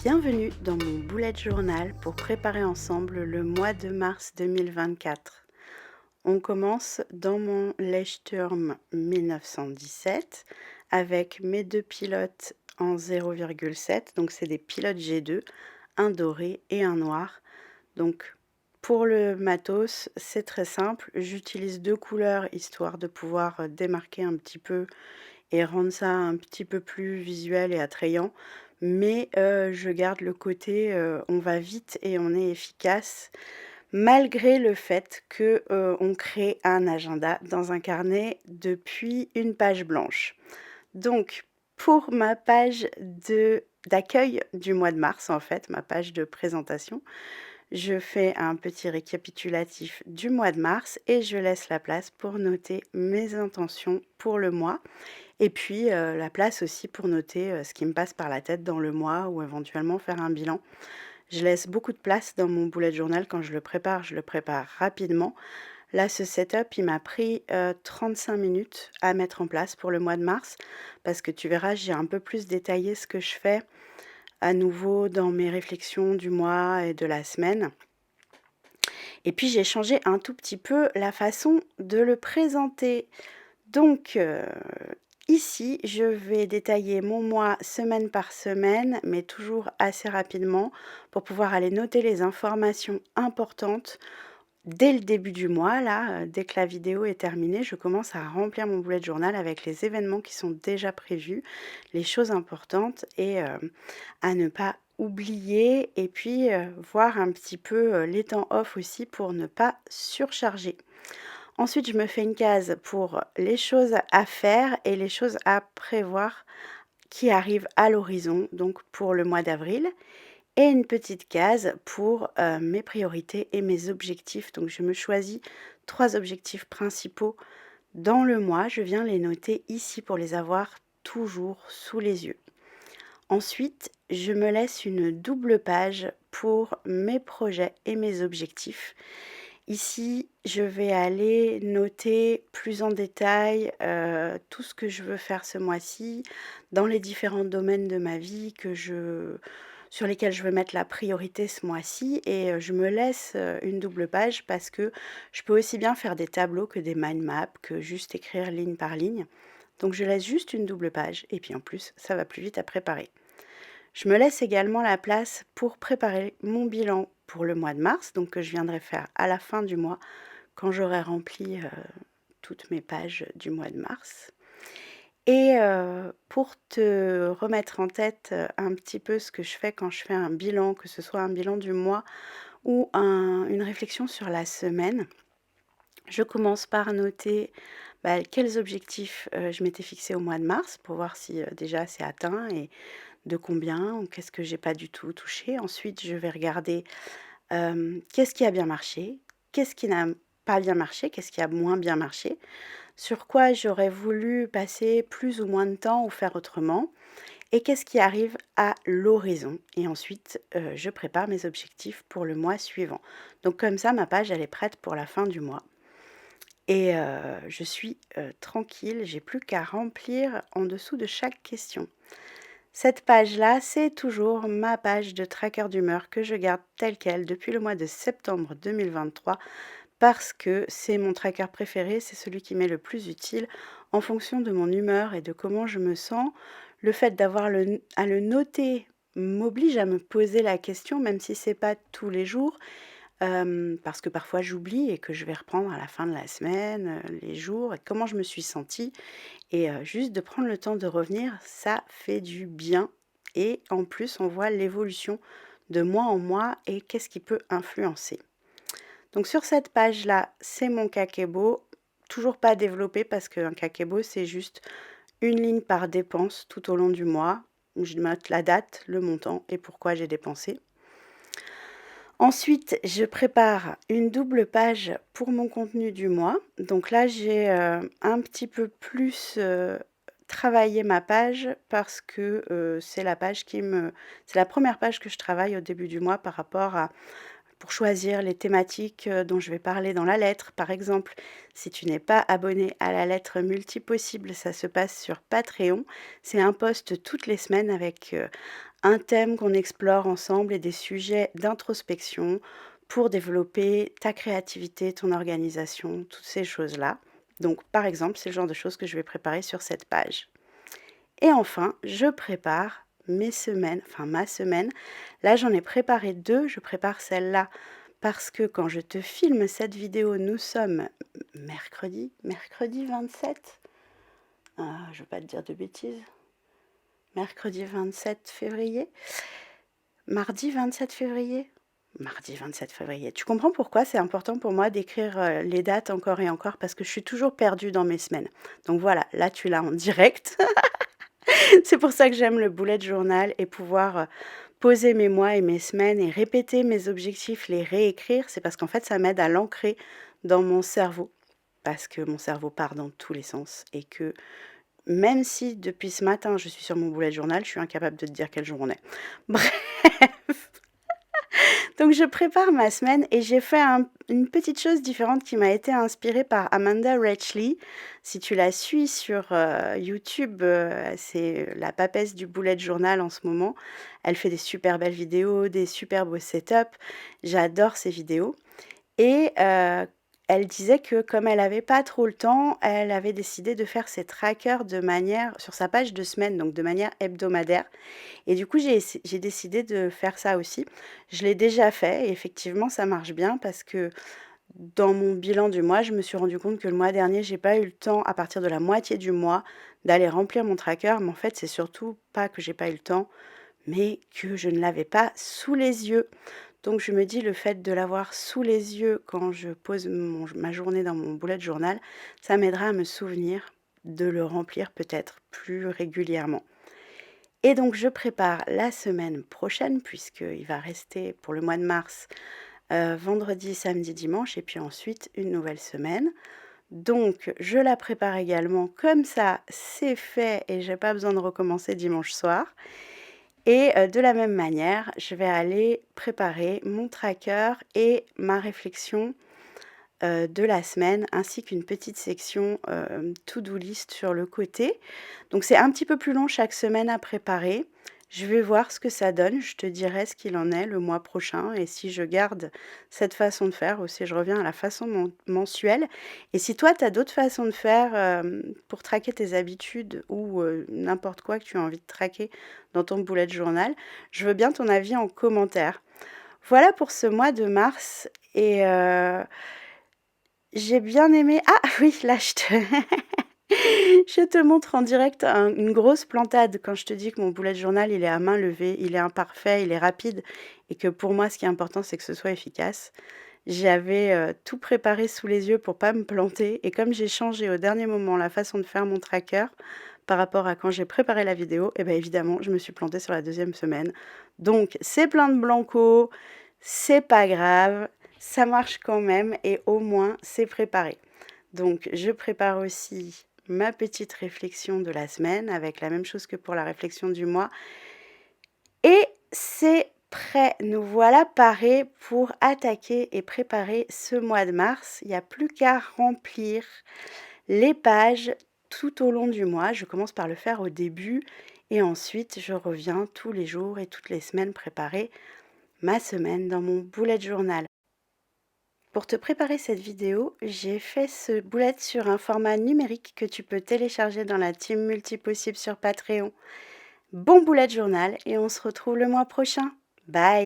Bienvenue dans mon bullet journal pour préparer ensemble le mois de mars 2024. On commence dans mon Leuchtturm 1917 avec mes deux pilotes en 0,7, donc c'est des pilotes G2, un doré et un noir. Donc pour le matos, c'est très simple, j'utilise deux couleurs histoire de pouvoir démarquer un petit peu et rendre ça un petit peu plus visuel et attrayant. Mais je garde le côté, on va vite et on est efficace, malgré le fait que, on crée un agenda dans un carnet depuis une page blanche. Donc pour ma page d'accueil du mois de mars, en fait, ma page de présentation, je fais un petit récapitulatif du mois de mars et je laisse la place pour noter mes intentions pour le mois et puis, la place aussi pour noter, ce qui me passe par la tête dans le mois ou éventuellement faire un bilan. Je laisse beaucoup de place dans mon bullet journal quand je le prépare rapidement. Là, ce setup, il m'a pris, 35 minutes à mettre en place pour le mois de mars parce que tu verras, j'ai un peu plus détaillé ce que je fais à nouveau dans mes réflexions du mois et de la semaine et puis j'ai changé un tout petit peu la façon de le présenter. Donc, ici, je vais détailler mon mois semaine par semaine, mais toujours assez rapidement pour pouvoir aller noter les informations importantes dès le début du mois. Là, dès que la vidéo est terminée, je commence à remplir mon bullet journal avec les événements qui sont déjà prévus, les choses importantes et à ne pas oublier et puis, voir un petit peu, les temps off aussi pour ne pas surcharger. Ensuite, je me fais une case pour les choses à faire et les choses à prévoir qui arrivent à l'horizon, donc pour le mois d'avril et une petite case pour, mes priorités et mes objectifs. Donc je me choisis 3 objectifs principaux dans le mois. Je viens les noter ici pour les avoir toujours sous les yeux. Ensuite, je me laisse une double page pour mes projets et mes objectifs. Ici, je vais aller noter plus en détail, tout ce que je veux faire ce mois-ci, dans les différents domaines de ma vie sur lesquels je veux mettre la priorité ce mois-ci et je me laisse, une double page parce que je peux aussi bien faire des tableaux que des mind maps, que juste écrire ligne par ligne. Donc je laisse juste une double page et puis en plus, ça va plus vite à préparer. Je me laisse également la place pour préparer mon bilan pour le mois de mars, donc que je viendrai faire à la fin du mois quand j'aurai rempli, toutes mes pages du mois de mars et pour te remettre en tête, un petit peu ce que je fais quand je fais un bilan, que ce soit un bilan du mois ou une réflexion sur la semaine, je commence par noter, quels objectifs, je m'étais fixé au mois de mars pour voir si, déjà c'est atteint et de combien ou qu'est-ce que j'ai pas du tout touché. Ensuite, je vais regarder, qu'est-ce qui a bien marché? Qu'est-ce qui n'a pas bien marché? Qu'est-ce qui a moins bien marché? Sur quoi j'aurais voulu passer plus ou moins de temps ou faire autrement? Et qu'est-ce qui arrive à l'horizon? Et ensuite, je prépare mes objectifs pour le mois suivant. Donc comme ça, ma page, elle est prête pour la fin du mois et je suis, tranquille, j'ai plus qu'à remplir en dessous de chaque question. Cette page-là, c'est toujours ma page de tracker d'humeur que je garde telle quelle depuis le mois de septembre 2023 parce que c'est mon tracker préféré, c'est celui qui m'est le plus utile en fonction de mon humeur et de comment je me sens. Le fait d'avoir à le noter m'oblige à me poser la question, même si c'est pas tous les jours, parce que parfois j'oublie et que je vais reprendre à la fin de la semaine, les jours et comment je me suis sentie et juste de prendre le temps de revenir, ça fait du bien et en plus, on voit l'évolution de mois en mois et qu'est-ce qui peut influencer. Donc sur cette page-là, c'est mon kakebo, toujours pas développé parce qu'un kakebo, c'est juste une ligne par dépense tout au long du mois, où je note la date, le montant et pourquoi j'ai dépensé. Ensuite, je prépare une double page pour mon contenu du mois. Donc là, j'ai, un petit peu plus, travaillé ma page parce que, c'est la première page que je travaille au début du mois par rapport à pour choisir les thématiques, dont je vais parler dans la lettre. Par exemple, si tu n'es pas abonné à la lettre multipossible, ça se passe sur Patreon. C'est un post toutes les semaines avec, un thème qu'on explore ensemble et des sujets d'introspection pour développer ta créativité, ton organisation, toutes ces choses-là. Donc par exemple, c'est le genre de choses que je vais préparer sur cette page. Et enfin, je prépare mes semaines, enfin ma semaine. Là, j'en ai préparé 2, je prépare celle-là parce que quand je te filme cette vidéo, nous sommes mercredi 27? Je veux pas te dire de bêtises. Mercredi 27 février? Mardi 27 février? Mardi 27 février. Tu comprends pourquoi c'est important pour moi d'écrire, les dates encore et encore parce que je suis toujours perdue dans mes semaines. Donc voilà, là tu l'as en direct. C'est pour ça que j'aime le bullet journal et pouvoir, poser mes mois et mes semaines et répéter mes objectifs, les réécrire. C'est parce qu'en fait, ça m'aide à l'ancrer dans mon cerveau. Parce que mon cerveau part dans tous les sens et que même si depuis ce matin, je suis sur mon bullet journal, je suis incapable de te dire quel jour on est. Bref. Donc je prépare ma semaine et j'ai fait une petite chose différente qui m'a été inspirée par Amanda Rechley. Si tu la suis sur YouTube, c'est la papesse du bullet journal en ce moment. Elle fait des super belles vidéos, des super beaux setups. J'adore ses vidéos. Et elle disait que comme elle avait pas trop le temps, elle avait décidé de faire ses trackers de manière sur sa page de semaine, donc de manière hebdomadaire. Et du coup, j'ai décidé de faire ça aussi. Je l'ai déjà fait et effectivement, ça marche bien parce que dans mon bilan du mois, je me suis rendu compte que le mois dernier, j'ai pas eu le temps, à partir de la moitié du mois, d'aller remplir mon tracker. Mais en fait, c'est surtout pas que j'ai pas eu le temps, mais que je ne l'avais pas sous les yeux. Donc je me dis, le fait de l'avoir sous les yeux quand je pose ma journée dans mon bullet journal, ça m'aidera à me souvenir de le remplir peut-être plus régulièrement. Et donc je prépare la semaine prochaine puisqu'il va rester pour le mois de mars, vendredi, samedi, dimanche et puis ensuite une nouvelle semaine. Donc je la prépare également comme ça, c'est fait et j'ai pas besoin de recommencer dimanche soir. Et de la même manière, je vais aller préparer mon tracker et ma réflexion, de la semaine, ainsi qu'une petite section, to-do list sur le côté. Donc c'est un petit peu plus long chaque semaine à préparer. Je vais voir ce que ça donne, je te dirai ce qu'il en est le mois prochain et si je garde cette façon de faire ou si je reviens à la façon mensuelle. Et si toi, tu as d'autres façons de faire, pour traquer tes habitudes ou, n'importe quoi que tu as envie de traquer dans ton bullet journal, je veux bien ton avis en commentaire. Voilà pour ce mois de mars et j'ai bien aimé ah oui, là je te je te montre en direct une grosse plantade quand je te dis que mon bullet journal, il est à main levée, il est imparfait, il est rapide et que pour moi, ce qui est important, c'est que ce soit efficace. J'avais, tout préparé sous les yeux pour pas me planter et comme j'ai changé au dernier moment la façon de faire mon tracker par rapport à quand j'ai préparé la vidéo et bien évidemment, je me suis plantée sur la deuxième semaine. Donc c'est plein de blanco, c'est pas grave, ça marche quand même et au moins c'est préparé. Donc je prépare aussi ma petite réflexion de la semaine avec la même chose que pour la réflexion du mois et c'est prêt. Nous voilà parés pour attaquer et préparer ce mois de mars. Il n'y a plus qu'à remplir les pages tout au long du mois. Je commence par le faire au début et ensuite je reviens tous les jours et toutes les semaines préparer ma semaine dans mon bullet journal. Pour te préparer cette vidéo, j'ai fait ce bullet sur un format numérique que tu peux télécharger dans la team Multipossible sur Patreon. Bon bullet journal et on se retrouve le mois prochain. Bye!